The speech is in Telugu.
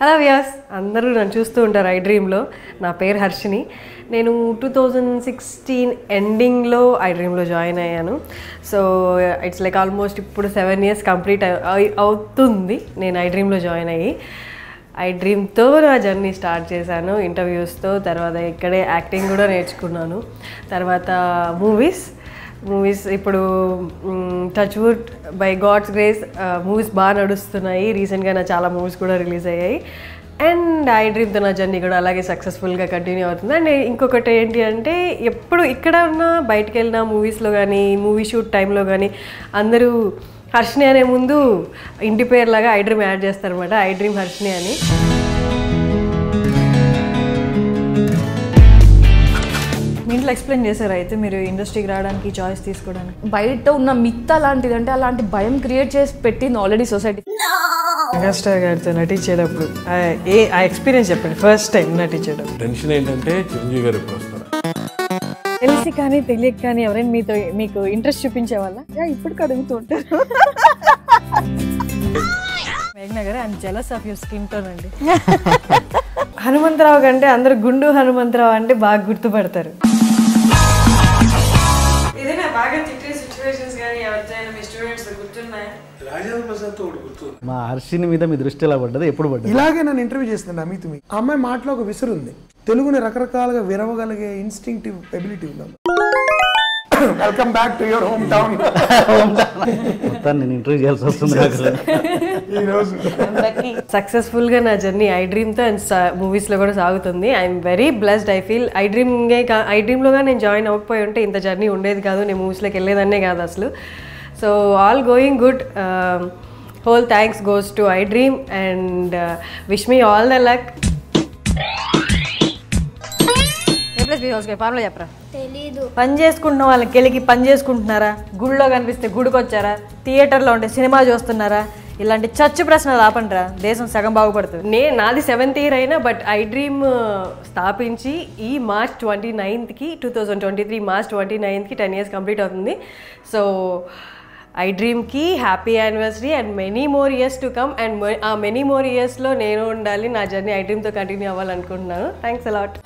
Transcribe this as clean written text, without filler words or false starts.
హలో వ్యాస్, అందరూ నన్ను చూస్తూ ఉంటారు ఐ డ్రీమ్లో. నా పేరు హర్షిని. నేను 2016 ఎండింగ్లో ఐ డ్రీమ్లో జాయిన్ అయ్యాను. సో ఇట్స్ లైక్ ఆల్మోస్ట్ ఇప్పుడు 7 years కంప్లీట్ అవుతుంది నేను ఐ డ్రీమ్లో జాయిన్ అయ్యి. ఐ డ్రీమ్తో నా జర్నీ స్టార్ట్ చేశాను, ఇంటర్వ్యూస్తో. తర్వాత ఇక్కడే యాక్టింగ్ కూడా నేర్చుకున్నాను. తర్వాత మూవీస్ ఇప్పుడు touch wood by God's grace movies బాగా నడుస్తున్నాయి. రీసెంట్గా నా చాలా మూవీస్ కూడా రిలీజ్ అయ్యాయి. అండ్ ఐ డ్రీమ్తో నా జర్నీ కూడా అలాగే సక్సెస్ఫుల్గా కంటిన్యూ అవుతుంది. అండ్ ఇంకొకటి ఏంటి అంటే, ఎప్పుడు ఇక్కడ ఉన్నా బయటకు వెళ్ళినా మూవీస్లో కానీ మూవీ షూట్ టైంలో కానీ అందరూ హర్షిని అనే ముందు ఇంటి పేరులాగా ఐ డ్రీమ్ యాడ్ చేస్తారనమాట. ఐ డ్రీమ్ హర్షిని అని. ఇంట్లో ఎక్స్ప్లెయిన్ చేశారు అయితే మీరు ఇండస్ట్రీకి రావడానికి, చాయిస్ తీసుకోవడానికి. బయట ఉన్న మిత్ అలాంటిది, అంటే అలాంటి భయం క్రియేట్ చేసి పెట్టింది ఆల్రెడీ సొసైటీ. మెగాస్టార్ గారితో నటించేటప్పుడు ఆ ఎక్స్పీరియన్స్ చెప్పండి. ఫస్ట్ టైం నటించేటప్పుడు టెన్షన్ ఏంటంటే చిరంజీవి గారు ఎప్పుడు వస్తారు. తెలిసి కానీ తెలియక కానీ ఎవరైనా మీకు ఇంట్రెస్ట్ చూపించే వాళ్ళ ఇప్పుడు అడుగుతూ ఉంటారు. మేఘ్నా గారు, I'm jealous of your skin tone అండి. హనుమంతరావు కంటే అందరు గుండు హనుమంతరావు అంటే బాగా గుర్తుపడతారు. ఏదైనా బాగా తిట్టే సిచ్యువేషన్స్ కానీ ఎవరితోనైనా మీ స్టూడెంట్స్ గుర్తున్నాయా? రాజేంద్ర ప్రసాద్ తో గుర్తుంది. మా హర్షిని మీద మీ దృష్టి ఎలా పడ్డది, ఎప్పుడు పడ్డది? ఇలాగే నన్ను ఇంటర్వ్యూ చేస్తుంది అమిత్. ఆ అమ్మాయి మాటలో ఒక విసురు ఉంది. తెలుగుని రకరకాలుగా విరవగలిగే ఇన్స్టింక్టివ్ ఎబిలిటీ ఉంది. Welcome back to your home town. మొత్తాన్ని నేను ఇంటర్వ్యూ చేయాల్సి వస్తుంది ఈరోజు. సక్సెస్ఫుల్గా నా జర్నీ ఐ డ్రీమ్తో అండ్ మూవీస్లో కూడా సాగుతుంది. I'm very blessed. I feel I డ్రీమ్లోగా నేను జాయిన్ అవ్వకపోయి ఉంటే ఇంత జర్నీ ఉండేది కాదు, నేను మూవీస్లోకి వెళ్ళేదన్నే కాదు అసలు. So all going good. Whole thanks goes to I dream and wish me all the luck. Formula చెప్పరా? తెలీదు. పని చేసుకుంటున్న వాళ్ళకి వెళ్ళి పని చేసుకుంటున్నారా? గుడిలో కనిపిస్తే గుడికి వచ్చారా? థియేటర్లో ఉంటే సినిమా చూస్తున్నారా? ఇలాంటి చచ్చు ప్రశ్నలు ఆపండిరా, దేశం సగం బాగుపడుతుంది. నాది 7th year అయినా బట్ ఐ డ్రీమ్ స్థాపించి ఈ March 29th 2023 March 29th 10 years complete అవుతుంది. సో ఐ డ్రీమ్కి happy anniversary and many more years to come. And ఆ మెనీ మోర్ ఇయర్స్లో నేను ఉండాలి, నా జర్నీ ఐ డ్రీమ్తో కంటిన్యూ అవ్వాలనుకుంటున్నాను. Thanks allot.